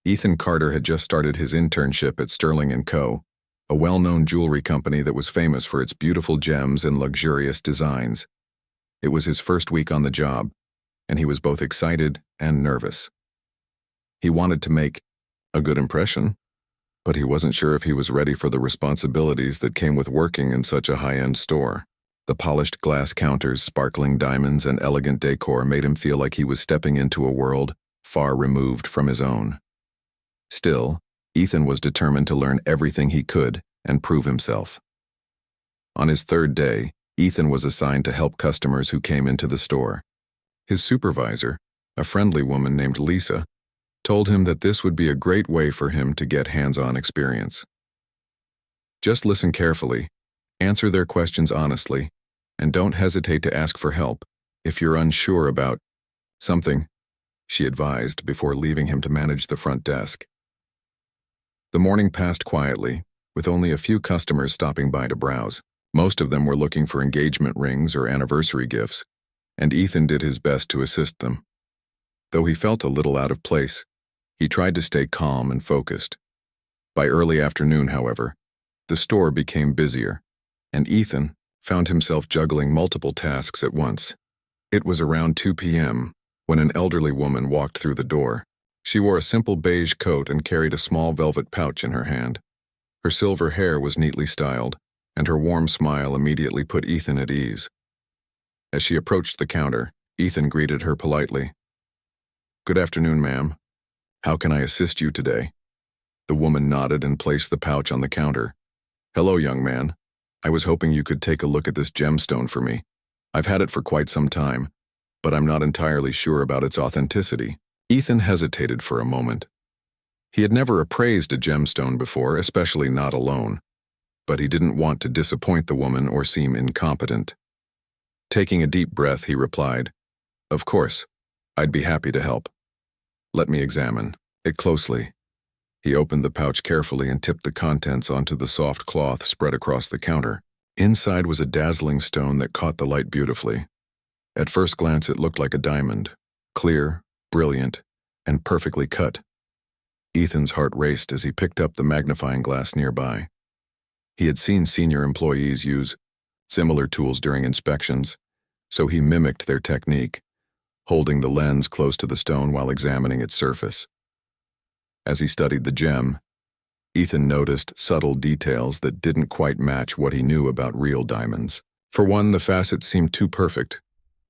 Ethan Carter had just started his internship at Sterling & Co., a well-known jewelry company that was famous for its beautiful gems and luxurious designs. It was his first week on the job, and he was both excited and nervous. He wanted to make a good impression, but he wasn't sure if he was ready for the responsibilities that came with working in such a high-end store. The polished glass counters, sparkling diamonds, and elegant decor made him feel like he was stepping into a world far removed from his own. Still, Ethan was determined to learn everything he could and prove himself. On his third day, Ethan was assigned to help customers who came into the store. His supervisor, a friendly woman named Lisa, told him that this would be a great way for him to get hands-on experience. Just listen carefully, answer their questions honestly, and don't hesitate to ask for help if you're unsure about something, she advised before leaving him to manage the front desk. The morning passed quietly, with only a few customers stopping by to browse. Most of them were looking for engagement rings or anniversary gifts, and Ethan did his best to assist them. Though he felt a little out of place, he tried to stay calm and focused. By early afternoon, however, the store became busier, and Ethan found himself juggling multiple tasks at once. It was around 2 p.m. when an elderly woman walked through the door. She wore a simple beige coat and carried a small velvet pouch in her hand. Her silver hair was neatly styled, and her warm smile immediately put Ethan at ease. As she approached the counter, Ethan greeted her politely. "Good afternoon, ma'am. How can I assist you today?" The woman nodded and placed the pouch on the counter. "Hello, young man. I was hoping you could take a look at this gemstone for me. I've had it for quite some time, but I'm not entirely sure about its authenticity." Ethan hesitated for a moment. He had never appraised a gemstone before, especially not alone, but he didn't want to disappoint the woman or seem incompetent. Taking a deep breath, he replied, "Of course, I'd be happy to help. Let me examine it closely." He opened the pouch carefully and tipped the contents onto the soft cloth spread across the counter. Inside was a dazzling stone that caught the light beautifully. At first glance, it looked like a diamond, clear, brilliant, and perfectly cut. Ethan's heart raced as he picked up the magnifying glass nearby. He had seen senior employees use similar tools during inspections, so he mimicked their technique, holding the lens close to the stone while examining its surface. As he studied the gem, Ethan noticed subtle details that didn't quite match what he knew about real diamonds. For one, the facets seemed too perfect,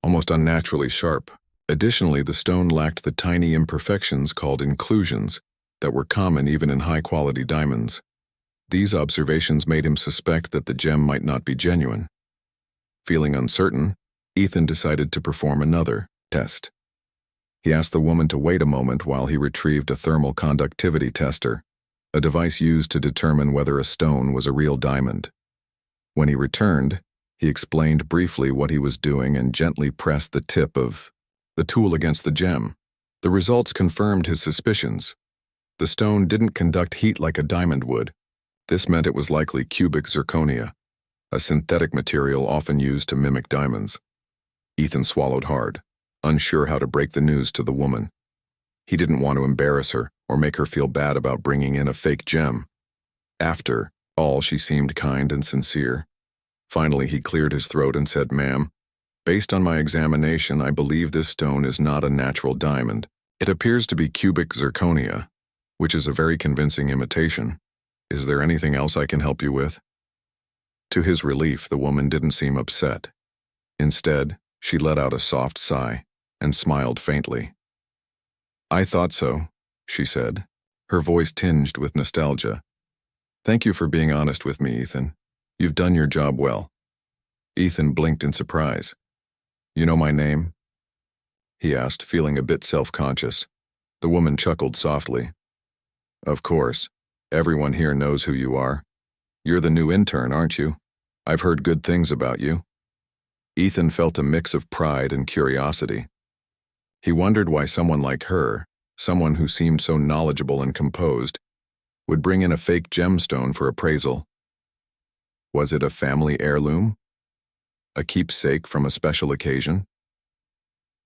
almost unnaturally sharp. Additionally, the stone lacked the tiny imperfections called inclusions that were common even in high-quality diamonds. These observations made him suspect that the gem might not be genuine. Feeling uncertain, Ethan decided to perform another test. He asked the woman to wait a moment while he retrieved a thermal conductivity tester, a device used to determine whether a stone was a real diamond. When he returned, he explained briefly what he was doing and gently pressed the tip of the tool against the gem. The results confirmed his suspicions. The stone didn't conduct heat like a diamond would. This meant it was likely cubic zirconia, a synthetic material often used to mimic diamonds. Ethan swallowed hard, unsure how to break the news to the woman. He didn't want to embarrass her or make her feel bad about bringing in a fake gem. After all, she seemed kind and sincere. Finally, he cleared his throat and said, "Ma'am, based on my examination, I believe this stone is not a natural diamond. It appears to be cubic zirconia, which is a very convincing imitation. Is there anything else I can help you with?" To his relief, the woman didn't seem upset. Instead, she let out a soft sigh and smiled faintly. "I thought so," she said, her voice tinged with nostalgia. "Thank you for being honest with me, Ethan. You've done your job well." Ethan blinked in surprise. "You know my name?" he asked, feeling a bit self-conscious. The woman chuckled softly. "Of course. Everyone here knows who you are. You're the new intern, aren't you? I've heard good things about you." Ethan felt a mix of pride and curiosity. He wondered why someone like her, someone who seemed so knowledgeable and composed, would bring in a fake gemstone for appraisal. Was it a family heirloom? A keepsake from a special occasion?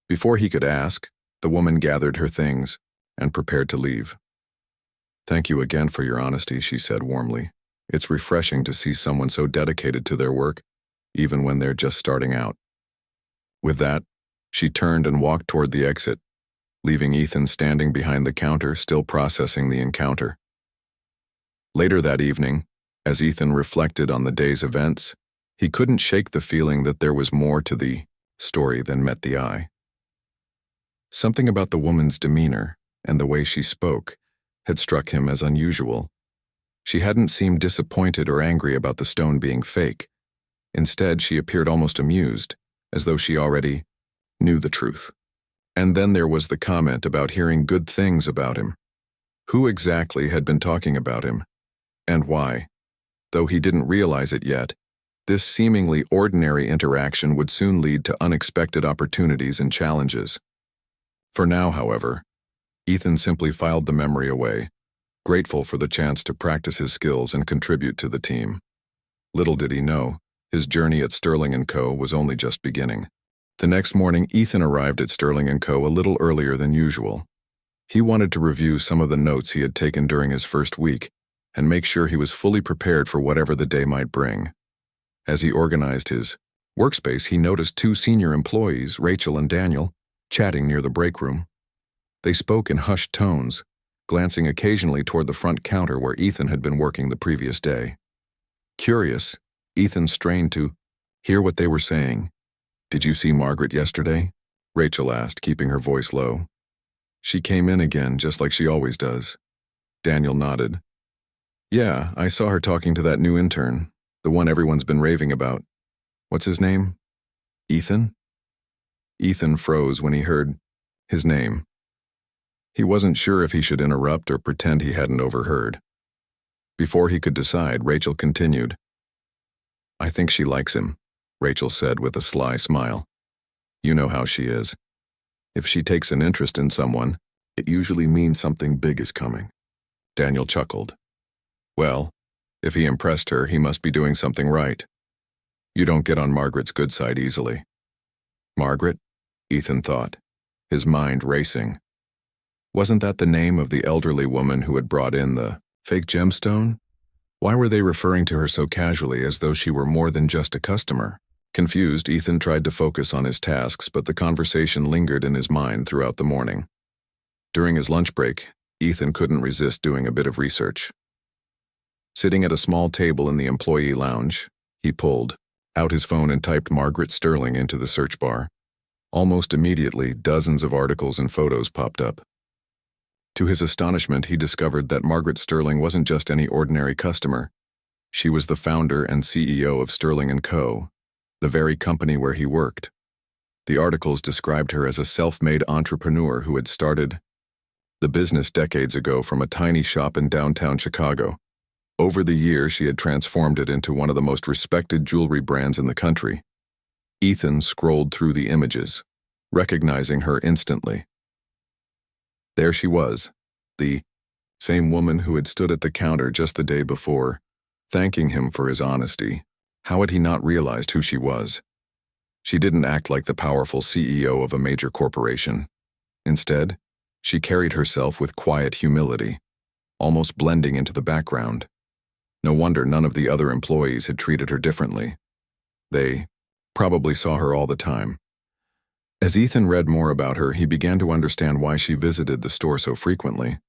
Before he could ask, the woman gathered her things and prepared to leave. "Thank you again for your honesty," she said warmly. "It's refreshing to see someone so dedicated to their work, even when they're just starting out." With that, she turned and walked toward the exit, leaving Ethan standing behind the counter, still processing the encounter. Later that evening, as Ethan reflected on the day's events, he couldn't shake the feeling that there was more to the story than met the eye. Something about the woman's demeanor and the way she spoke had struck him as unusual. She hadn't seemed disappointed or angry about the stone being fake. Instead, she appeared almost amused, as though she already knew the truth. And then there was the comment about hearing good things about him. Who exactly had been talking about him? And why? Though he didn't realize it yet, this seemingly ordinary interaction would soon lead to unexpected opportunities and challenges. For now, however, Ethan simply filed the memory away, grateful for the chance to practice his skills and contribute to the team. Little did he know, his journey at Sterling & Co. was only just beginning. The next morning, Ethan arrived at Sterling & Co. a little earlier than usual. He wanted to review some of the notes he had taken during his first week and make sure he was fully prepared for whatever the day might bring. As he organized his workspace, he noticed two senior employees, Rachel and Daniel, chatting near the break room. They spoke in hushed tones, glancing occasionally toward the front counter where Ethan had been working the previous day. Curious, Ethan strained to hear what they were saying. "Did you see Margaret yesterday?" Rachel asked, keeping her voice low. "She came in again, just like she always does." Daniel nodded. "Yeah, I saw her talking to that new intern, the one everyone's been raving about. What's his name? Ethan?" Ethan froze when he heard his name. He wasn't sure if he should interrupt or pretend he hadn't overheard. Before he could decide, Rachel continued. "I think she likes him," Rachel said with a sly smile. "You know how she is. If she takes an interest in someone, it usually means something big is coming." Daniel chuckled. "Well, if he impressed her, he must be doing something right. You don't get on Margaret's good side easily." Margaret? Ethan thought, his mind racing. Wasn't that the name of the elderly woman who had brought in the fake gemstone? Why were they referring to her so casually, as though she were more than just a customer? Confused, Ethan tried to focus on his tasks, but the conversation lingered in his mind throughout the morning. During his lunch break, Ethan couldn't resist doing a bit of research. Sitting at a small table in the employee lounge, he pulled out his phone and typed Margaret Sterling into the search bar. Almost immediately, dozens of articles and photos popped up. To his astonishment, he discovered that Margaret Sterling wasn't just any ordinary customer. She was the founder and CEO of Sterling & Co., the very company where he worked. The articles described her as a self-made entrepreneur who had started the business decades ago from a tiny shop in downtown Chicago. Over the years, she had transformed it into one of the most respected jewelry brands in the country. Ethan scrolled through the images, recognizing her instantly. There she was, the same woman who had stood at the counter just the day before, thanking him for his honesty. How had he not realized who she was? She didn't act like the powerful CEO of a major corporation. Instead, she carried herself with quiet humility, almost blending into the background. No wonder none of the other employees had treated her differently. They probably saw her all the time. As Ethan read more about her, he began to understand why she visited the store so frequently.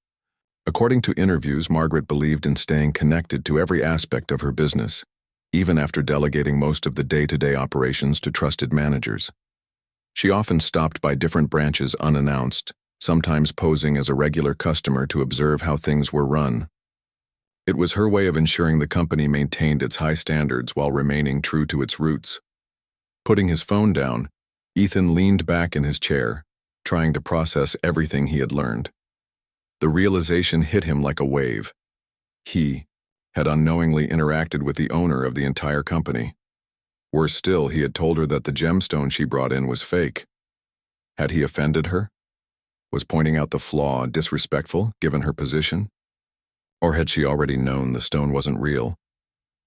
According to interviews, Margaret believed in staying connected to every aspect of her business, even after delegating most of the day-to-day operations to trusted managers. She often stopped by different branches unannounced, sometimes posing as a regular customer to observe how things were run. It was her way of ensuring the company maintained its high standards while remaining true to its roots. Putting his phone down, Ethan leaned back in his chair, trying to process everything he had learned. The realization hit him like a wave. He had unknowingly interacted with the owner of the entire company. Worse still, he had told her that the gemstone she brought in was fake. Had he offended her? Was pointing out the flaw disrespectful, given her position? Or had she already known the stone wasn't real?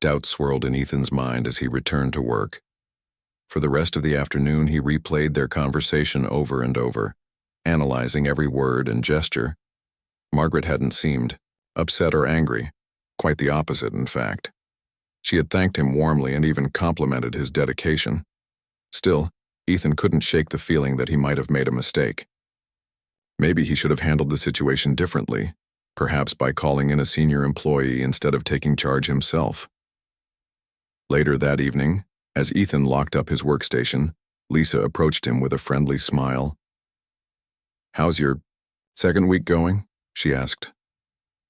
Doubts swirled in Ethan's mind as he returned to work. For the rest of the afternoon, he replayed their conversation over and over, analyzing every word and gesture. Margaret hadn't seemed upset or angry. Quite the opposite, in fact. She had thanked him warmly and even complimented his dedication. Still, Ethan couldn't shake the feeling that he might have made a mistake. Maybe he should have handled the situation differently, perhaps by calling in a senior employee instead of taking charge himself. Later that evening, as Ethan locked up his workstation, Lisa approached him with a friendly smile. "How's your second week going?" she asked.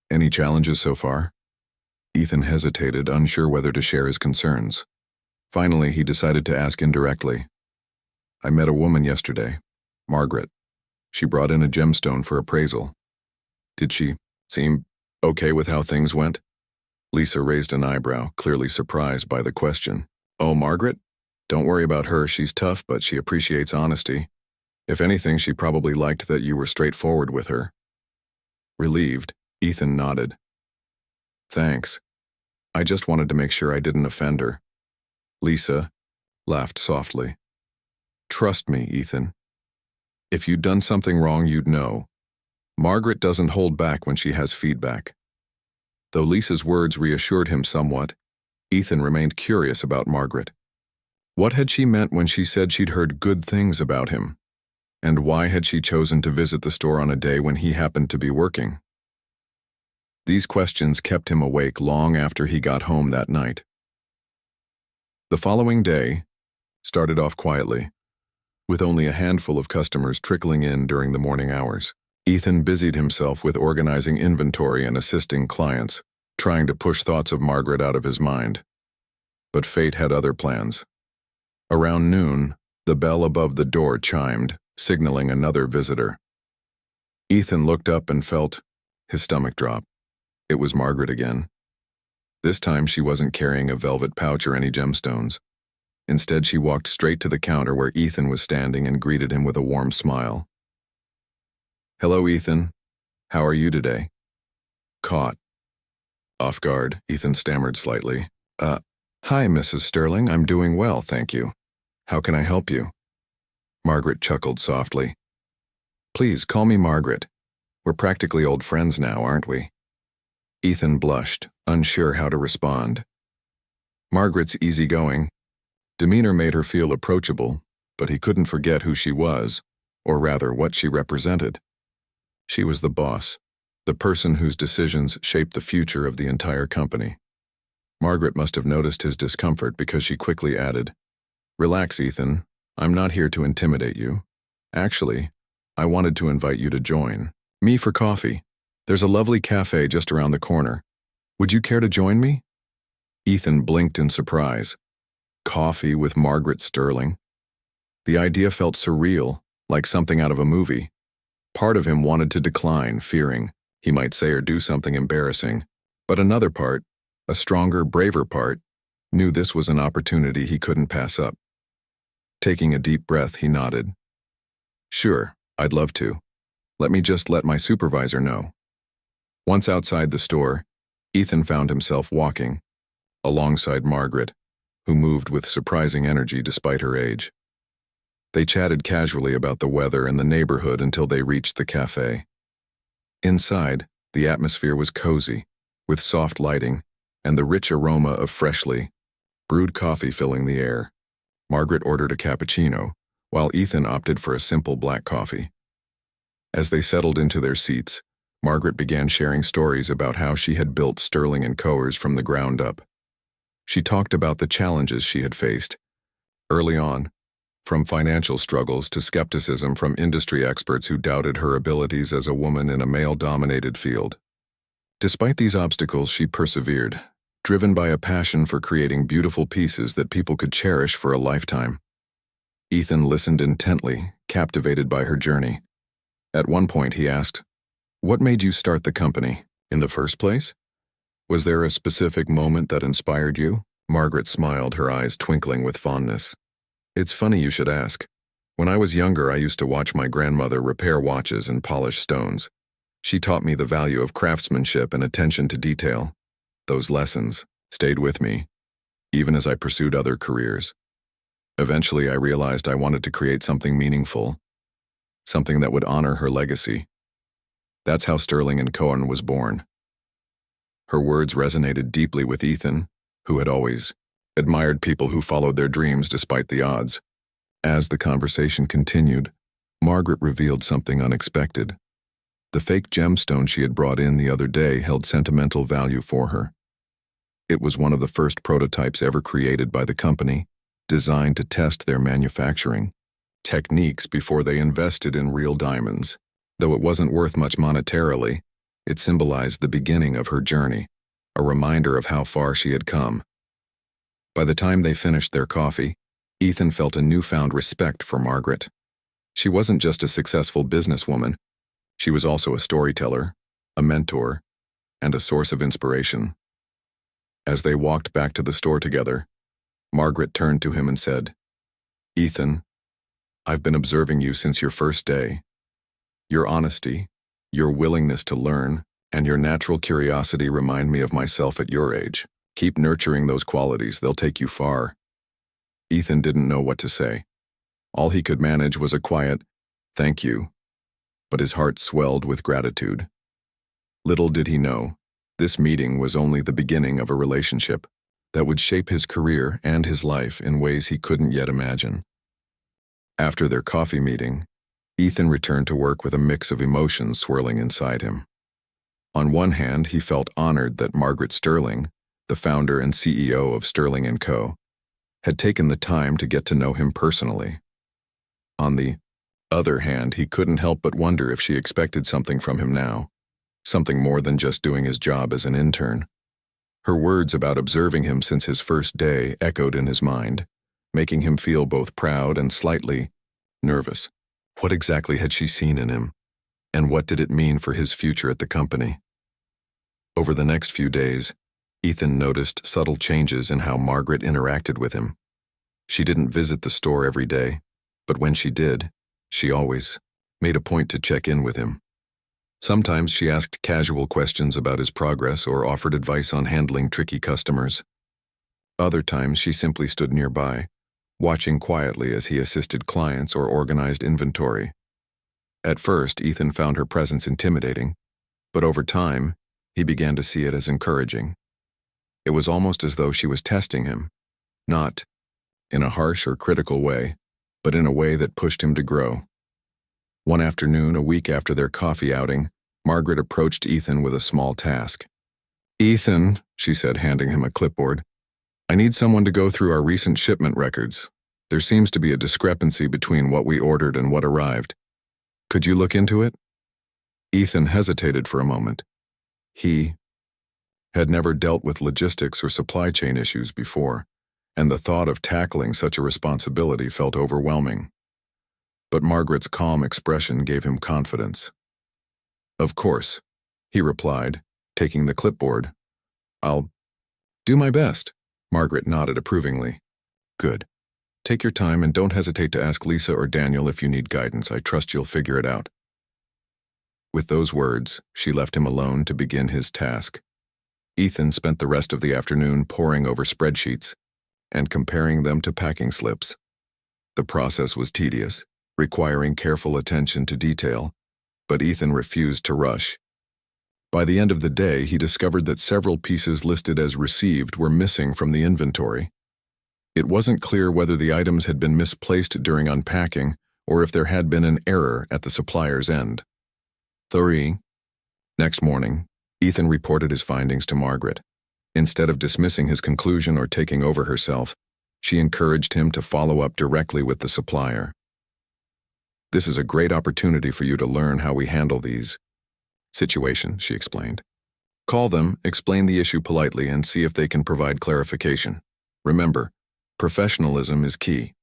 "Any challenges so far?" Ethan hesitated, unsure whether to share his concerns. Finally, he decided to ask indirectly. "I met a woman yesterday, Margaret. She brought in a gemstone for appraisal. Did she seem okay with how things went?" Lisa raised an eyebrow, clearly surprised by the question. "Oh, Margaret? Don't worry about her. She's tough, but she appreciates honesty. If anything, she probably liked that you were straightforward with her." Relieved, Ethan nodded. "Thanks. I just wanted to make sure I didn't offend her." Lisa laughed softly. "Trust me, Ethan. If you'd done something wrong, you'd know. Margaret doesn't hold back when she has feedback." Though Lisa's words reassured him somewhat, Ethan remained curious about Margaret. What had she meant when she said she'd heard good things about him? And why had she chosen to visit the store on a day when he happened to be working? These questions kept him awake long after he got home that night. The following day started off quietly, with only a handful of customers trickling in during the morning hours. Ethan busied himself with organizing inventory and assisting clients, trying to push thoughts of Margaret out of his mind. But fate had other plans. Around noon, the bell above the door chimed, signaling another visitor. Ethan looked up and felt his stomach drop. It was Margaret again. This time she wasn't carrying a velvet pouch or any gemstones. Instead, she walked straight to the counter where Ethan was standing and greeted him with a warm smile. "Hello, Ethan. How are you today?" Caught off guard, Ethan stammered slightly. Hi, Mrs. Sterling. I'm doing well, thank you. How can I help you?" Margaret chuckled softly. "Please, call me Margaret. We're practically old friends now, aren't we?" Ethan blushed, unsure how to respond. Margaret's easygoing demeanor made her feel approachable, but he couldn't forget who she was, or rather what she represented. She was the boss, the person whose decisions shaped the future of the entire company. Margaret must have noticed his discomfort because she quickly added, "Relax, Ethan. I'm not here to intimidate you. Actually, I wanted to invite you to join me for coffee. There's a lovely cafe just around the corner. Would you care to join me?" Ethan blinked in surprise. Coffee with Margaret Sterling? The idea felt surreal, like something out of a movie. Part of him wanted to decline, fearing he might say or do something embarrassing, but another part, a stronger, braver part, knew this was an opportunity he couldn't pass up. Taking a deep breath, he nodded. "Sure, I'd love to. Let me just let my supervisor know." Once outside the store, Ethan found himself walking alongside Margaret, who moved with surprising energy despite her age. They chatted casually about the weather and the neighborhood until they reached the cafe. Inside, the atmosphere was cozy, with soft lighting and the rich aroma of freshly brewed coffee filling the air. Margaret ordered a cappuccino, while Ethan opted for a simple black coffee. As they settled into their seats, Margaret began sharing stories about how she had built Sterling & Coers from the ground up. She talked about the challenges she had faced early on, from financial struggles to skepticism from industry experts who doubted her abilities as a woman in a male-dominated field. Despite these obstacles, she persevered, driven by a passion for creating beautiful pieces that people could cherish for a lifetime. Ethan listened intently, captivated by her journey. At one point, he asked, "What made you start the company in the first place? Was there a specific moment that inspired you?" Margaret smiled, her eyes twinkling with fondness. "It's funny you should ask. When I was younger, I used to watch my grandmother repair watches and polish stones. She taught me the value of craftsmanship and attention to detail. Those lessons stayed with me, even as I pursued other careers. Eventually, I realized I wanted to create something meaningful, something that would honor her legacy. That's how Sterling & Co. was born. Her words resonated deeply with Ethan, who had always admired people who followed their dreams despite the odds. As the conversation continued, Margaret revealed something unexpected. The fake gemstone she had brought in the other day held sentimental value for her. It was one of the first prototypes ever created by the company, designed to test their manufacturing techniques before they invested in real diamonds. Though it wasn't worth much monetarily, it symbolized the beginning of her journey, a reminder of how far she had come. By the time they finished their coffee, Ethan felt a newfound respect for Margaret. She wasn't just a successful businesswoman, she was also a storyteller, a mentor, and a source of inspiration. As they walked back to the store together, Margaret turned to him and said, "Ethan, I've been observing you since your first day. Your honesty, your willingness to learn, and your natural curiosity remind me of myself at your age. Keep nurturing those qualities, they'll take you far." Ethan didn't know what to say. All he could manage was a quiet, "Thank you," but his heart swelled with gratitude. Little did he know, this meeting was only the beginning of a relationship that would shape his career and his life in ways he couldn't yet imagine. After their coffee meeting, Ethan returned to work with a mix of emotions swirling inside him. On one hand, he felt honored that Margaret Sterling, the founder and CEO of Sterling & Co., had taken the time to get to know him personally. On the other hand, he couldn't help but wonder if she expected something from him now, something more than just doing his job as an intern. Her words about observing him since his first day echoed in his mind, making him feel both proud and slightly nervous. What exactly had she seen in him, and what did it mean for his future at the company? Over the next few days, Ethan noticed subtle changes in how Margaret interacted with him. She didn't visit the store every day, but when she did, she always made a point to check in with him. Sometimes she asked casual questions about his progress or offered advice on handling tricky customers. Other times she simply stood nearby, watching quietly as he assisted clients or organized inventory. At first, Ethan found her presence intimidating, but over time, he began to see it as encouraging. It was almost as though she was testing him, not in a harsh or critical way, but in a way that pushed him to grow. One afternoon, a week after their coffee outing, Margaret approached Ethan with a small task. "Ethan," she said, handing him a clipboard, "I need someone to go through our recent shipment records. There seems to be a discrepancy between what we ordered and what arrived. Could you look into it?" Ethan hesitated for a moment. He had never dealt with logistics or supply chain issues before, and the thought of tackling such a responsibility felt overwhelming. But Margaret's calm expression gave him confidence. "Of course," he replied, taking the clipboard. "I'll do my best." Margaret nodded approvingly. "Good. Take your time and don't hesitate to ask Lisa or Daniel if you need guidance. I trust you'll figure it out." With those words, she left him alone to begin his task. Ethan spent the rest of the afternoon poring over spreadsheets and comparing them to packing slips. The process was tedious, requiring careful attention to detail, but Ethan refused to rush. By the end of the day, he discovered that several pieces listed as received were missing from the inventory. It wasn't clear whether the items had been misplaced during unpacking or if there had been an error at the supplier's end. 3. Next morning, Ethan reported his findings to Margaret. Instead of dismissing his conclusion or taking over herself, she encouraged him to follow up directly with the supplier. "This is a great opportunity for you to learn how we handle these situations," she explained. "Call them, explain the issue politely, and see if they can provide clarification. Remember, professionalism is key."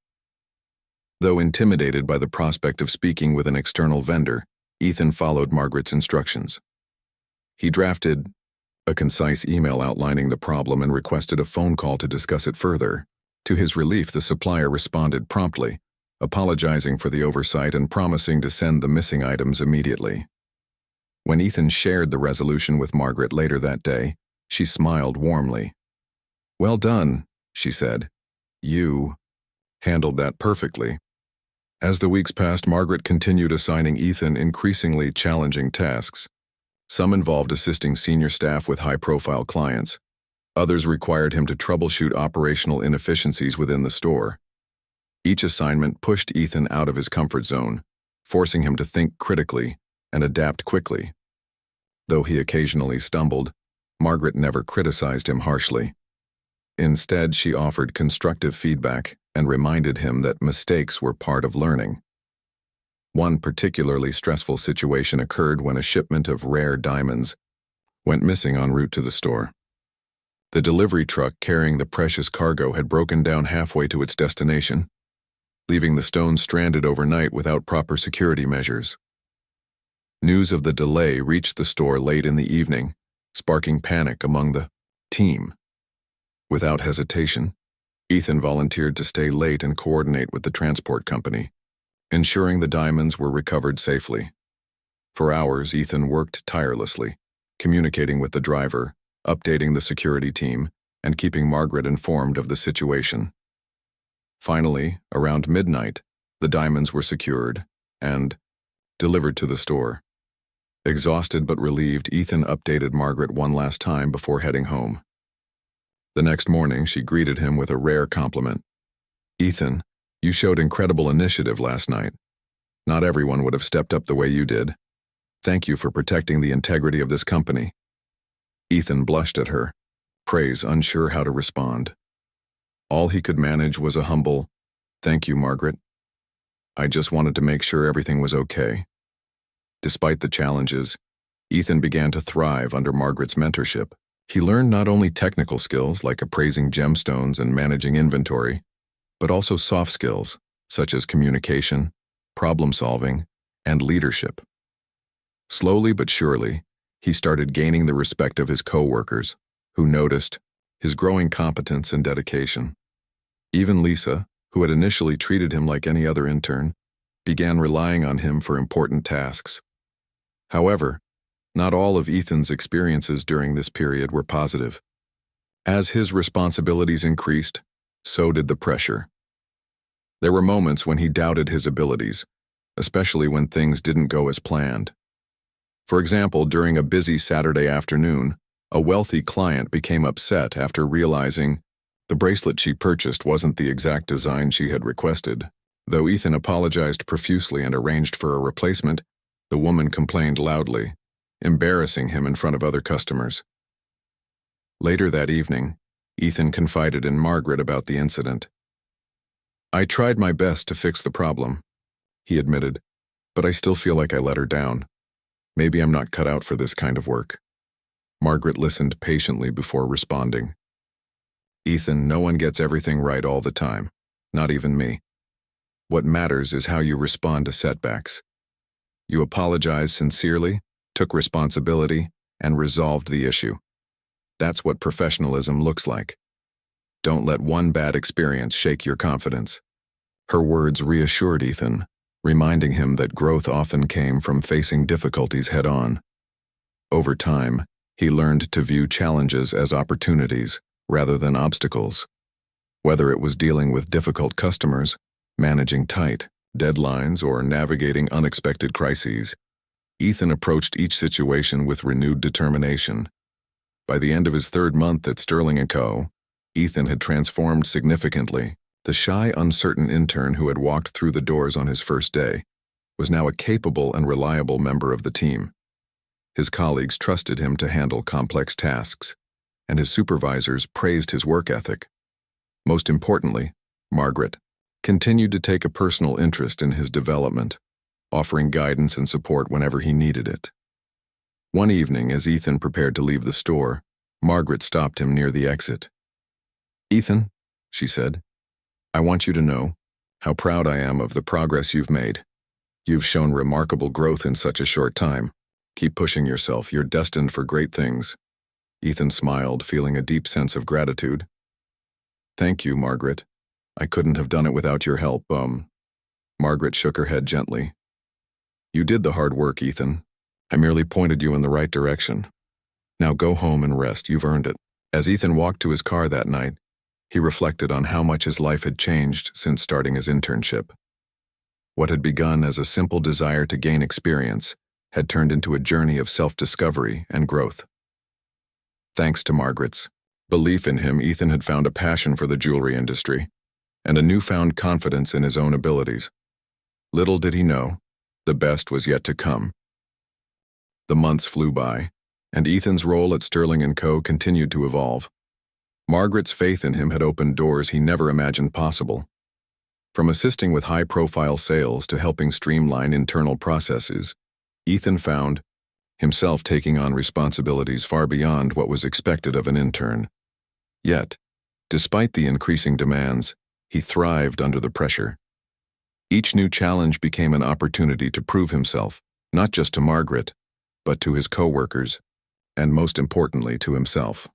Though intimidated by the prospect of speaking with an external vendor, Ethan followed Margaret's instructions. He drafted a concise email outlining the problem and requested a phone call to discuss it further. To his relief, the supplier responded promptly, apologizing for the oversight and promising to send the missing items immediately. When Ethan shared the resolution with Margaret later that day, she smiled warmly. "Well done," she said. "You handled that perfectly." As the weeks passed, Margaret continued assigning Ethan increasingly challenging tasks. Some involved assisting senior staff with high-profile clients. Others required him to troubleshoot operational inefficiencies within the store. Each assignment pushed Ethan out of his comfort zone, forcing him to think critically and adapt quickly. Though he occasionally stumbled, Margaret never criticized him harshly. Instead, she offered constructive feedback and reminded him that mistakes were part of learning. One particularly stressful situation occurred when a shipment of rare diamonds went missing en route to the store. The delivery truck carrying the precious cargo had broken down halfway to its destination, leaving the stones stranded overnight without proper security measures. News of the delay reached the store late in the evening, sparking panic among the team. Without hesitation, Ethan volunteered to stay late and coordinate with the transport company, ensuring the diamonds were recovered safely. For hours, Ethan worked tirelessly, communicating with the driver, updating the security team, and keeping Margaret informed of the situation. Finally, around midnight, the diamonds were secured and delivered to the store. Exhausted but relieved, Ethan updated Margaret one last time before heading home. The next morning, she greeted him with a rare compliment. "Ethan, you showed incredible initiative last night. Not everyone would have stepped up the way you did. Thank you for protecting the integrity of this company." Ethan blushed at her, praise unsure how to respond. All he could manage was a humble, "Thank you, Margaret. I just wanted to make sure everything was okay." Despite the challenges, Ethan began to thrive under Margaret's mentorship. He learned not only technical skills like appraising gemstones and managing inventory, but also soft skills such as communication, problem-solving, and leadership. Slowly but surely, he started gaining the respect of his co-workers, who noticed his growing competence and dedication. Even Lisa, who had initially treated him like any other intern, began relying on him for important tasks. However, not all of Ethan's experiences during this period were positive. As his responsibilities increased, so did the pressure. There were moments when he doubted his abilities, especially when things didn't go as planned. For example, during a busy Saturday afternoon, a wealthy client became upset after realizing the bracelet she purchased wasn't the exact design she had requested. Though Ethan apologized profusely and arranged for a replacement, the woman complained loudly, embarrassing him in front of other customers. Later that evening, Ethan confided in Margaret about the incident. "I tried my best to fix the problem," he admitted, "but I still feel like I let her down. Maybe I'm not cut out for this kind of work." Margaret listened patiently before responding. "Ethan, no one gets everything right all the time, not even me. What matters is how you respond to setbacks. You apologized sincerely, took responsibility, and resolved the issue. That's what professionalism looks like. Don't let one bad experience shake your confidence." Her words reassured Ethan, reminding him that growth often came from facing difficulties head-on. Over time, he learned to view challenges as opportunities rather than obstacles. Whether it was dealing with difficult customers, managing tight deadlines, or navigating unexpected crises, Ethan approached each situation with renewed determination. By the end of his third month at Sterling & Co., Ethan had transformed significantly. The shy, uncertain intern who had walked through the doors on his first day was now a capable and reliable member of the team. His colleagues trusted him to handle complex tasks, and his supervisors praised his work ethic. Most importantly, Margaret continued to take a personal interest in his development, offering guidance and support whenever he needed it. One evening, as Ethan prepared to leave the store, Margaret stopped him near the exit. "Ethan," she said, "I want you to know how proud I am of the progress you've made. You've shown remarkable growth in such a short time. Keep pushing yourself. You're destined for great things." Ethan smiled, feeling a deep sense of gratitude. "Thank you, Margaret. I couldn't have done it without your help." Margaret shook her head gently. "You did the hard work, Ethan. I merely pointed you in the right direction. Now go home and rest. You've earned it." As Ethan walked to his car that night, he reflected on how much his life had changed since starting his internship. What had begun as a simple desire to gain experience had turned into a journey of self-discovery and growth. Thanks to Margaret's belief in him, Ethan had found a passion for the jewelry industry and a newfound confidence in his own abilities. Little did he know, the best was yet to come. The months flew by, and Ethan's role at Sterling & Co. continued to evolve. Margaret's faith in him had opened doors he never imagined possible. From assisting with high-profile sales to helping streamline internal processes, Ethan found himself taking on responsibilities far beyond what was expected of an intern. Yet, despite the increasing demands, he thrived under the pressure. Each new challenge became an opportunity to prove himself, not just to Margaret, but to his co-workers, and most importantly to himself.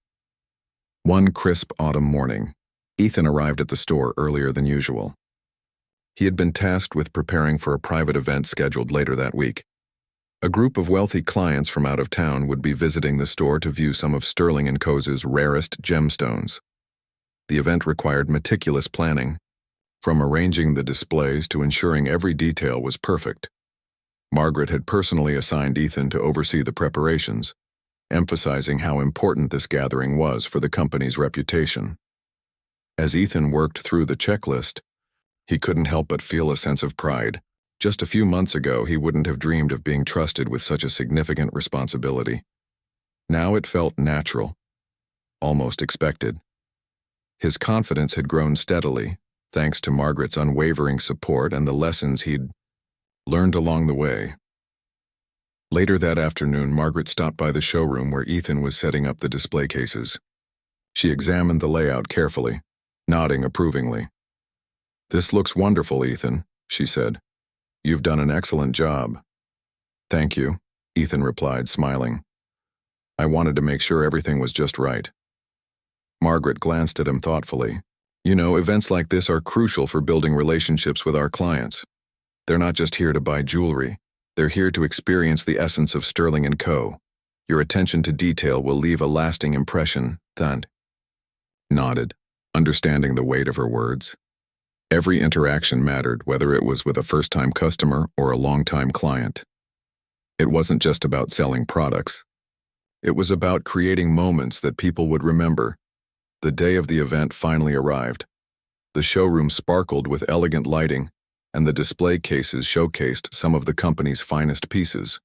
One crisp autumn morning, Ethan arrived at the store earlier than usual. He had been tasked with preparing for a private event scheduled later that week. A group of wealthy clients from out of town would be visiting the store to view some of Sterling & Co.'s rarest gemstones. The event required meticulous planning, from arranging the displays to ensuring every detail was perfect. Margaret had personally assigned Ethan to oversee the preparations, emphasizing how important this gathering was for the company's reputation. As Ethan worked through the checklist, he couldn't help but feel a sense of pride. Just a few months ago, he wouldn't have dreamed of being trusted with such a significant responsibility. Now it felt natural, almost expected. His confidence had grown steadily, thanks to Margaret's unwavering support and the lessons he'd learned along the way. Later that afternoon, Margaret stopped by the showroom where Ethan was setting up the display cases. She examined the layout carefully, nodding approvingly. "This looks wonderful, Ethan," she said. "You've done an excellent job." "Thank you," Ethan replied, smiling. "I wanted to make sure everything was just right." Margaret glanced at him thoughtfully. "You know, events like this are crucial for building relationships with our clients. They're not just here to buy jewelry. They're here to experience the essence of Sterling & Co. Your attention to detail will leave a lasting impression." Thand nodded, understanding the weight of her words. Every interaction mattered, whether it was with a first-time customer or a long-time client. It wasn't just about selling products. It was about creating moments that people would remember. The day of the event finally arrived. The showroom sparkled with elegant lighting, and the display cases showcased some of the company's finest pieces.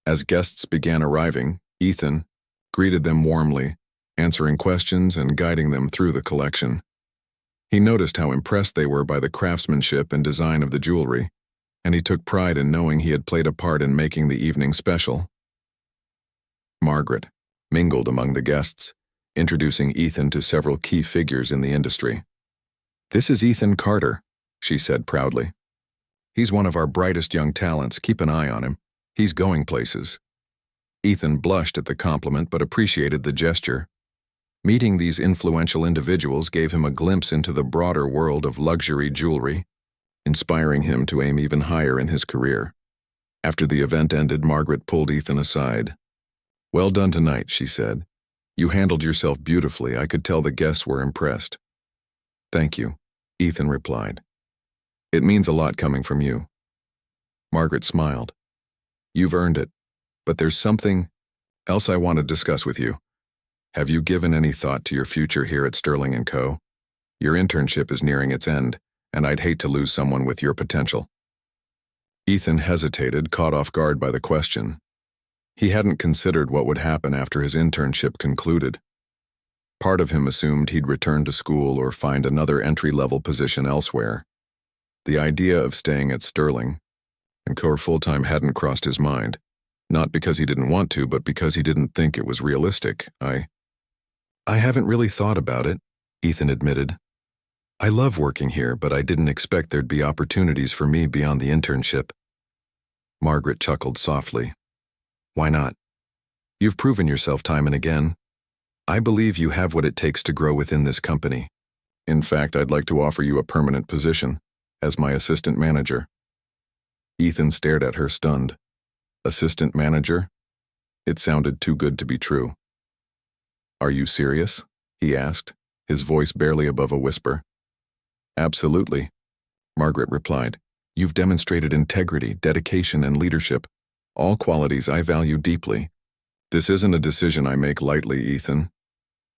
As guests began arriving, Ethan greeted them warmly, answering questions and guiding them through the collection. He noticed how impressed they were by the craftsmanship and design of the jewelry, and he took pride in knowing he had played a part in making the evening special. Margaret mingled among the guests, introducing Ethan to several key figures in the industry. "This is Ethan Carter," she said proudly. "He's one of our brightest young talents. Keep an eye on him. He's going places." Ethan blushed at the compliment but appreciated the gesture. Meeting these influential individuals gave him a glimpse into the broader world of luxury jewelry, inspiring him to aim even higher in his career. After the event ended, Margaret pulled Ethan aside. "Well done tonight," she said. "You handled yourself beautifully. I could tell the guests were impressed." "Thank you," Ethan replied. "It means a lot coming from you." Margaret smiled. "You've earned it, but there's something else I want to discuss with you. Have you given any thought to your future here at Sterling & Co.? Your internship is nearing its end, and I'd hate to lose someone with your potential." Ethan hesitated, caught off guard by the question. He hadn't considered what would happen after his internship concluded. Part of him assumed he'd return to school or find another entry-level position elsewhere. The idea of staying at Sterling & Co. full-time hadn't crossed his mind, not because he didn't want to, but because he didn't think it was realistic. I haven't really thought about it," Ethan admitted. "I love working here, but I didn't expect there'd be opportunities for me beyond the internship." Margaret chuckled softly. "Why not? You've proven yourself time and again. I believe you have what it takes to grow within this company. In fact, I'd like to offer you a permanent position as my assistant manager." Ethan stared at her, stunned. Assistant manager? It sounded too good to be true. "Are you serious?" he asked, his voice barely above a whisper. "Absolutely," Margaret replied. "You've demonstrated integrity, dedication, and leadership, all qualities I value deeply. This isn't a decision I make lightly, Ethan.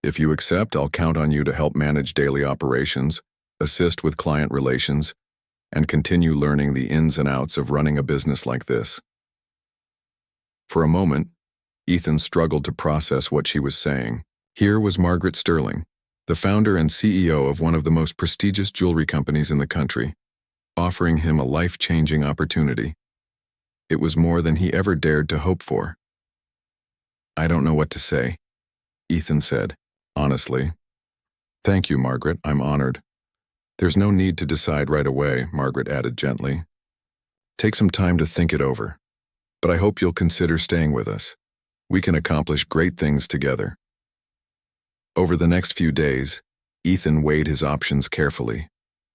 If you accept, I'll count on you to help manage daily operations, assist with client relations, and continue learning the ins and outs of running a business like this. For a moment, Ethan struggled to process what she was saying. Here was Margaret Sterling, the founder and CEO of one of the most prestigious jewelry companies in the country, offering him a life-changing opportunity. It was more than he ever dared to hope for. "I don't know what to say," Ethan said, honestly. "Thank you, Margaret, I'm honored." "There's no need to decide right away," Margaret added gently. "Take some time to think it over. But I hope you'll consider staying with us. We can accomplish great things together." Over the next few days, Ethan weighed his options carefully.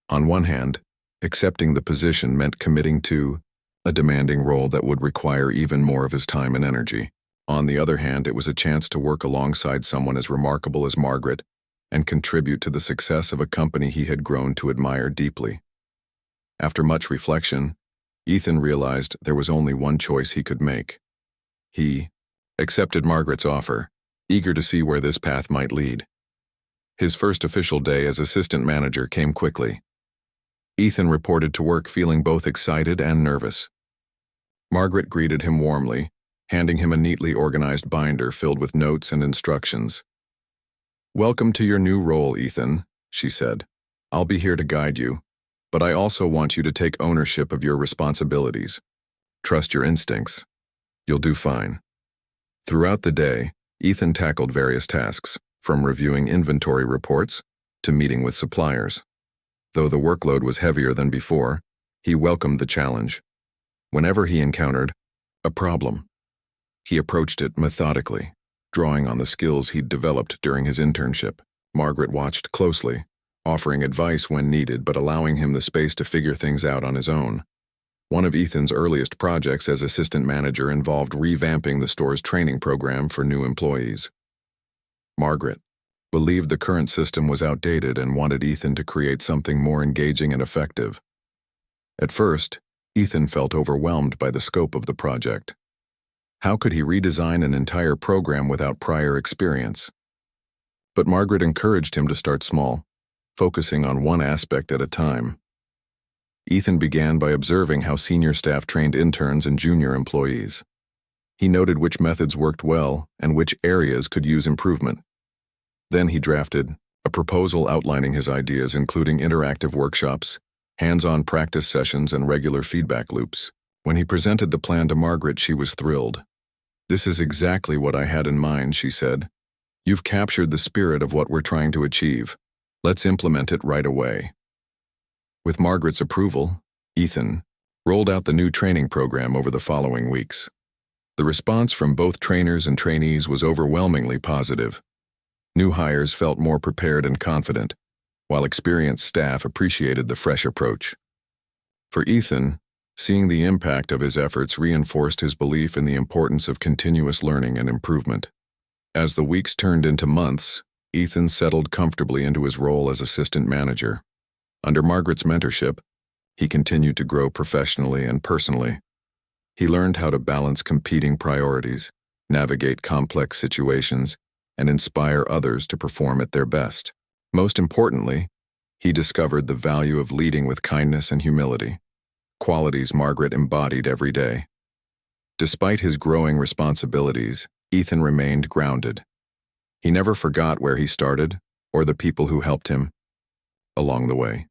On one hand, accepting the position meant committing to a demanding role that would require even more of his time and energy. On the other hand, it was a chance to work alongside someone as remarkable as Margaret and contribute to the success of a company he had grown to admire deeply. After much reflection, Ethan realized there was only one choice he could make. He accepted Margaret's offer, eager to see where this path might lead. His first official day as assistant manager came quickly. Ethan reported to work feeling both excited and nervous. Margaret greeted him warmly, handing him a neatly organized binder filled with notes and instructions. "Welcome to your new role, Ethan," she said. "I'll be here to guide you, but I also want you to take ownership of your responsibilities. Trust your instincts. You'll do fine." Throughout the day, Ethan tackled various tasks, from reviewing inventory reports to meeting with suppliers. Though the workload was heavier than before, he welcomed the challenge. Whenever he encountered a problem, he approached it methodically, drawing on the skills he'd developed during his internship. Margaret watched closely, offering advice when needed but allowing him the space to figure things out on his own. One of Ethan's earliest projects as assistant manager involved revamping the store's training program for new employees. Margaret believed the current system was outdated and wanted Ethan to create something more engaging and effective. At first, Ethan felt overwhelmed by the scope of the project. How could he redesign an entire program without prior experience? But Margaret encouraged him to start small, focusing on one aspect at a time. Ethan began by observing how senior staff trained interns and junior employees. He noted which methods worked well and which areas could use improvement. Then he drafted a proposal outlining his ideas, including interactive workshops, hands-on practice sessions, and regular feedback loops. When he presented the plan to Margaret, she was thrilled. "This is exactly what I had in mind," she said. "You've captured the spirit of what we're trying to achieve. Let's implement it right away." With Margaret's approval, Ethan rolled out the new training program over the following weeks. The response from both trainers and trainees was overwhelmingly positive. New hires felt more prepared and confident, while experienced staff appreciated the fresh approach. For Ethan, seeing the impact of his efforts reinforced his belief in the importance of continuous learning and improvement. As the weeks turned into months, Ethan settled comfortably into his role as assistant manager. Under Margaret's mentorship, he continued to grow professionally and personally. He learned how to balance competing priorities, navigate complex situations, and inspire others to perform at their best. Most importantly, he discovered the value of leading with kindness and humility, qualities Margaret embodied every day. Despite his growing responsibilities, Ethan remained grounded. He never forgot where he started or the people who helped him along the way.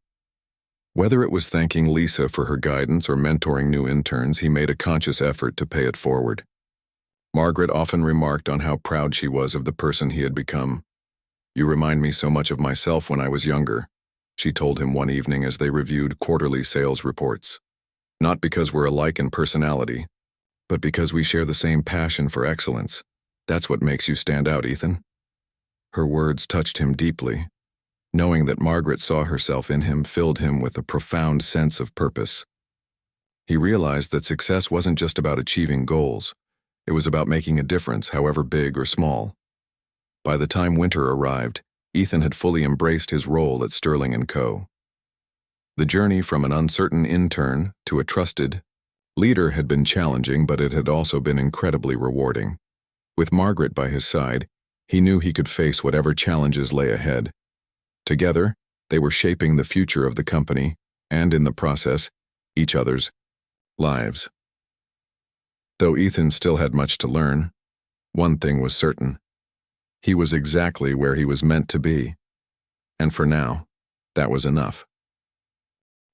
Whether it was thanking Lisa for her guidance or mentoring new interns, he made a conscious effort to pay it forward. Margaret often remarked on how proud she was of the person he had become. "You remind me so much of myself when I was younger," she told him one evening as they reviewed quarterly sales reports. "Not because we're alike in personality, but because we share the same passion for excellence. That's what makes you stand out, Ethan." Her words touched him deeply. Knowing that Margaret saw herself in him filled him with a profound sense of purpose. He realized that success wasn't just about achieving goals. It was about making a difference, however big or small. By the time winter arrived, Ethan had fully embraced his role at Sterling & Co. The journey from an uncertain intern to a trusted, Leader had been challenging, but it had also been incredibly rewarding. With Margaret by his side, he knew he could face whatever challenges lay ahead. Together, they were shaping the future of the company, and in the process, each other's lives. Though Ethan still had much to learn, one thing was certain. He was exactly where he was meant to be. And for now, that was enough.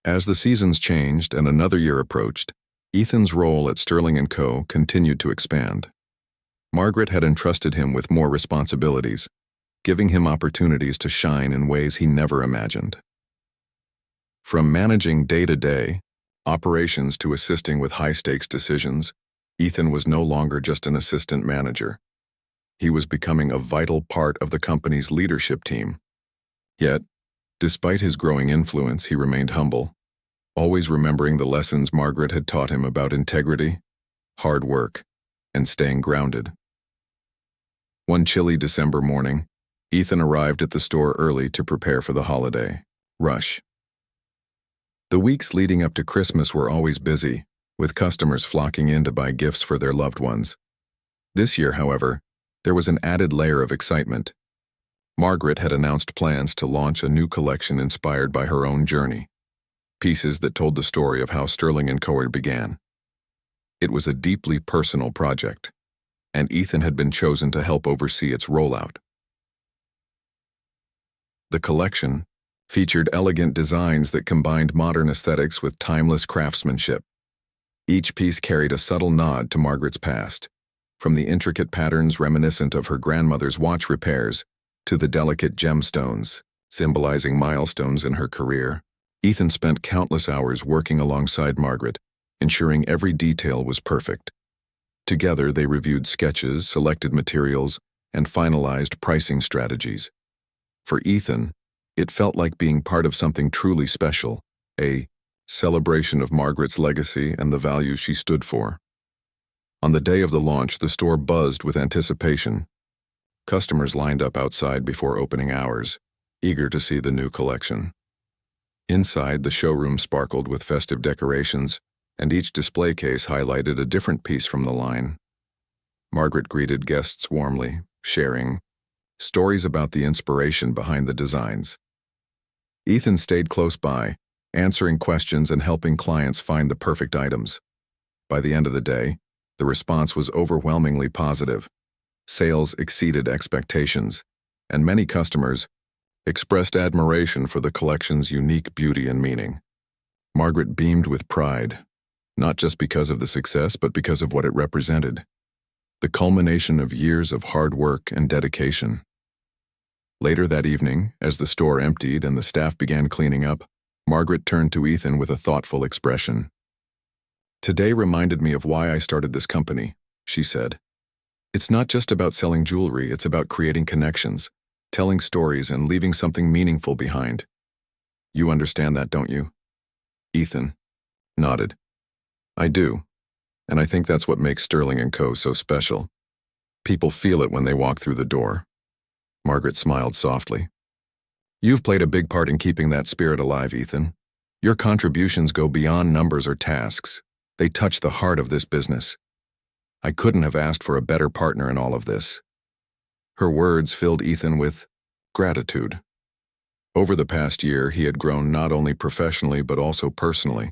As the seasons changed and another year approached, Ethan's role at Sterling & Co. continued to expand. Margaret had entrusted him with more responsibilities, giving him opportunities to shine in ways he never imagined. From managing day-to-day operations to assisting with high-stakes decisions, Ethan was no longer just an assistant manager. He was becoming a vital part of the company's leadership team. Yet, despite his growing influence, he remained humble, always remembering the lessons Margaret had taught him about integrity, hard work, and staying grounded. One chilly December morning, Ethan arrived at the store early to prepare for the holiday rush. The weeks leading up to Christmas were always busy, with customers flocking in to buy gifts for their loved ones. This year, however, there was an added layer of excitement. Margaret had announced plans to launch a new collection inspired by her own journey, pieces that told the story of how Sterling & Co. began. It was a deeply personal project, and Ethan had been chosen to help oversee its rollout. The collection featured elegant designs that combined modern aesthetics with timeless craftsmanship. Each piece carried a subtle nod to Margaret's past, from the intricate patterns reminiscent of her grandmother's watch repairs to the delicate gemstones, symbolizing milestones in her career. Ethan spent countless hours working alongside Margaret, ensuring every detail was perfect. Together, they reviewed sketches, selected materials, and finalized pricing strategies. For Ethan, it felt like being part of something truly special, a celebration of Margaret's legacy and the values she stood for. On the day of the launch, the store buzzed with anticipation. Customers lined up outside before opening hours, eager to see the new collection. Inside, the showroom sparkled with festive decorations, and each display case highlighted a different piece from the line. Margaret greeted guests warmly, sharing stories about the inspiration behind the designs. Ethan stayed close by, answering questions and helping clients find the perfect items. By the end of the day, the response was overwhelmingly positive. Sales exceeded expectations, and many customers expressed admiration for the collection's unique beauty and meaning. Margaret beamed with pride, not just because of the success, but because of what it represented. The culmination of years of hard work and dedication. Later that evening, as the store emptied and the staff began cleaning up, Margaret turned to Ethan with a thoughtful expression. "Today reminded me of why I started this company," she said. "It's not just about selling jewelry, it's about creating connections, telling stories, and leaving something meaningful behind. You understand that, don't you?" Ethan nodded. "I do, and I think that's what makes Sterling & Co. so special. People feel it when they walk through the door." Margaret smiled softly. "You've played a big part in keeping that spirit alive, Ethan. Your contributions go beyond numbers or tasks. They touch the heart of this business. I couldn't have asked for a better partner in all of this." Her words filled Ethan with gratitude. Over the past year, he had grown not only professionally but also personally.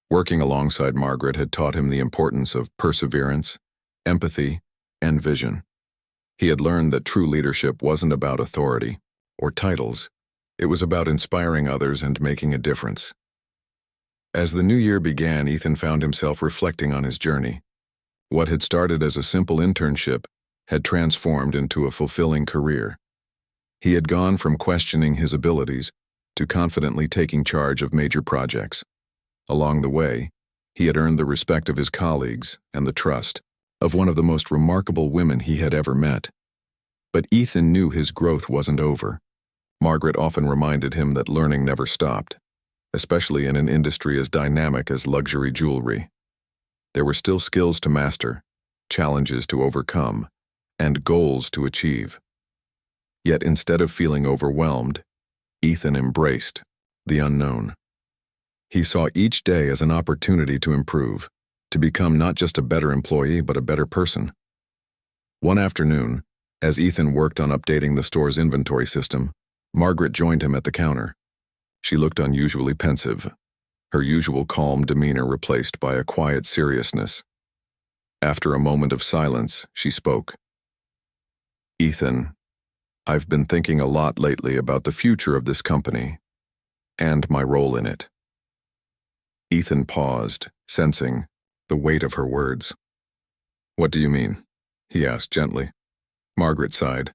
Working alongside Margaret had taught him the importance of perseverance, empathy, and vision. He had learned that true leadership wasn't about authority or titles. It was about inspiring others and making a difference. As the new year began, Ethan found himself reflecting on his journey. What had started as a simple internship had transformed into a fulfilling career. He had gone from questioning his abilities to confidently taking charge of major projects. Along the way, he had earned the respect of his colleagues and the trust of one of the most remarkable women he had ever met. But Ethan knew his growth wasn't over. Margaret often reminded him that learning never stopped, especially in an industry as dynamic as luxury jewelry. There were still skills to master, challenges to overcome, and goals to achieve. Yet instead of feeling overwhelmed, Ethan embraced the unknown. He saw each day as an opportunity to improve, to become not just a better employee but a better person. One afternoon, as Ethan worked on updating the store's inventory system, Margaret joined him at the counter. She looked unusually pensive, her usual calm demeanor replaced by a quiet seriousness. After a moment of silence, she spoke. "Ethan, I've been thinking a lot lately about the future of this company and my role in it." Ethan paused, sensing the weight of her words. "What do you mean?" he asked gently. Margaret sighed.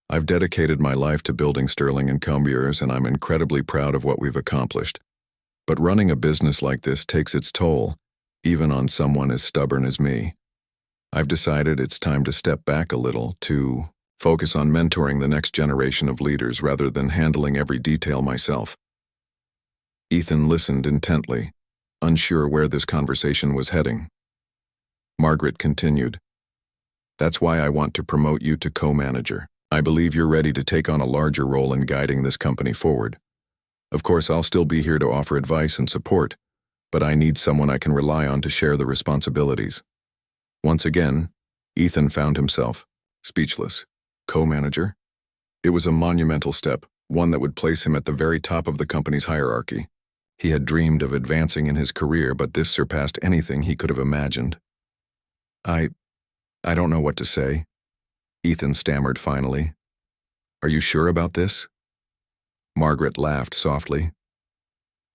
"I've dedicated my life to building Sterling & Combiers, and I'm incredibly proud of what we've accomplished. But running a business like this takes its toll, even on someone as stubborn as me. I've decided it's time to step back a little, to focus on mentoring the next generation of leaders rather than handling every detail myself." Ethan listened intently, unsure where this conversation was heading. Margaret continued, "That's why I want to promote you to co-manager. I believe you're ready to take on a larger role in guiding this company forward. Of course, I'll still be here to offer advice and support, but I need someone I can rely on to share the responsibilities." Once again, Ethan found himself speechless. Co-manager? It was a monumental step, one that would place him at the very top of the company's hierarchy. He had dreamed of advancing in his career, but this surpassed anything he could have imagined. I don't know what to say," Ethan stammered finally. "Are you sure about this?" Margaret laughed softly.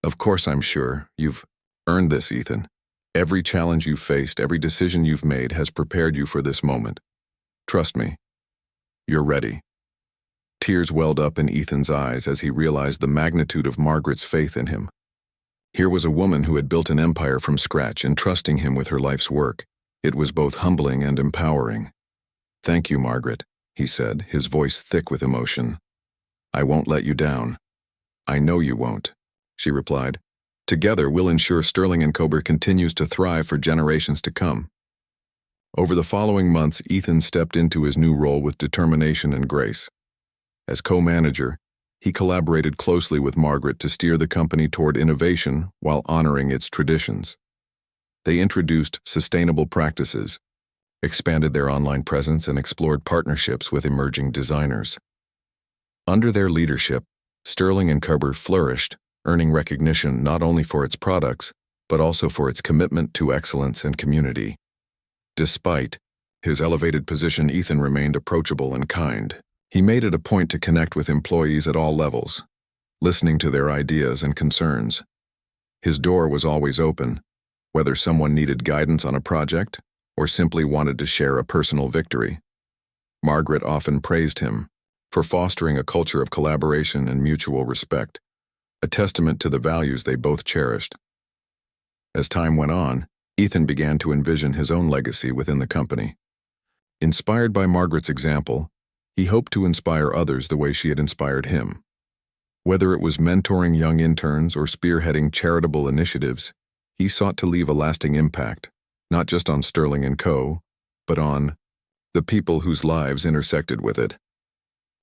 "Of course I'm sure. You've earned this, Ethan. Every challenge you've faced, every decision you've made has prepared you for this moment. Trust me. You're ready." Tears welled up in Ethan's eyes as he realized the magnitude of Margaret's faith in him. Here was a woman who had built an empire from scratch, entrusting him with her life's work. It was both humbling and empowering. "Thank you, Margaret," he said, his voice thick with emotion. "I won't let you down." "I know you won't," she replied. "Together, we'll ensure Sterling & Combier continues to thrive for generations to come." Over the following months, Ethan stepped into his new role with determination and grace. As co-manager, he collaborated closely with Margaret to steer the company toward innovation while honoring its traditions. They introduced sustainable practices, expanded their online presence, and explored partnerships with emerging designers. Under their leadership, Sterling & Combier flourished, earning recognition not only for its products, but also for its commitment to excellence and community. Despite his elevated position, Ethan remained approachable and kind. He made it a point to connect with employees at all levels, listening to their ideas and concerns. His door was always open, whether someone needed guidance on a project or simply wanted to share a personal victory. Margaret often praised him for fostering a culture of collaboration and mutual respect, a testament to the values they both cherished. As time went on, Ethan began to envision his own legacy within the company. Inspired by Margaret's example, he hoped to inspire others the way she had inspired him. Whether it was mentoring young interns or spearheading charitable initiatives, he sought to leave a lasting impact, not just on Sterling & Co., but on the people whose lives intersected with it.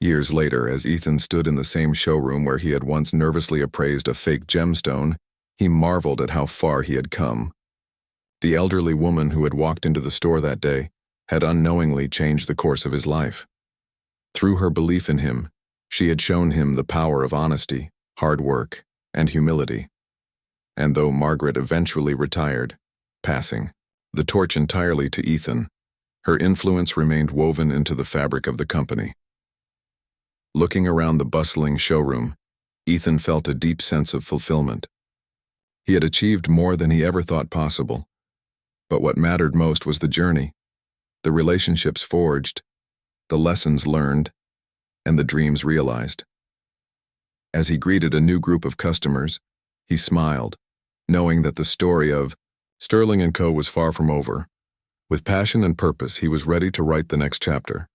Years later, as Ethan stood in the same showroom where he had once nervously appraised a fake gemstone, he marveled at how far he had come. The elderly woman who had walked into the store that day had unknowingly changed the course of his life. Through her belief in him, she had shown him the power of honesty, hard work, and humility. And though Margaret eventually retired, passing the torch entirely to Ethan, her influence remained woven into the fabric of the company. Looking around the bustling showroom, Ethan felt a deep sense of fulfillment. He had achieved more than he ever thought possible, but what mattered most was the journey, the relationships forged, the lessons learned, and the dreams realized. As he greeted a new group of customers, he smiled, knowing that the story of Sterling & Co. was far from over. With passion and purpose, he was ready to write the next chapter.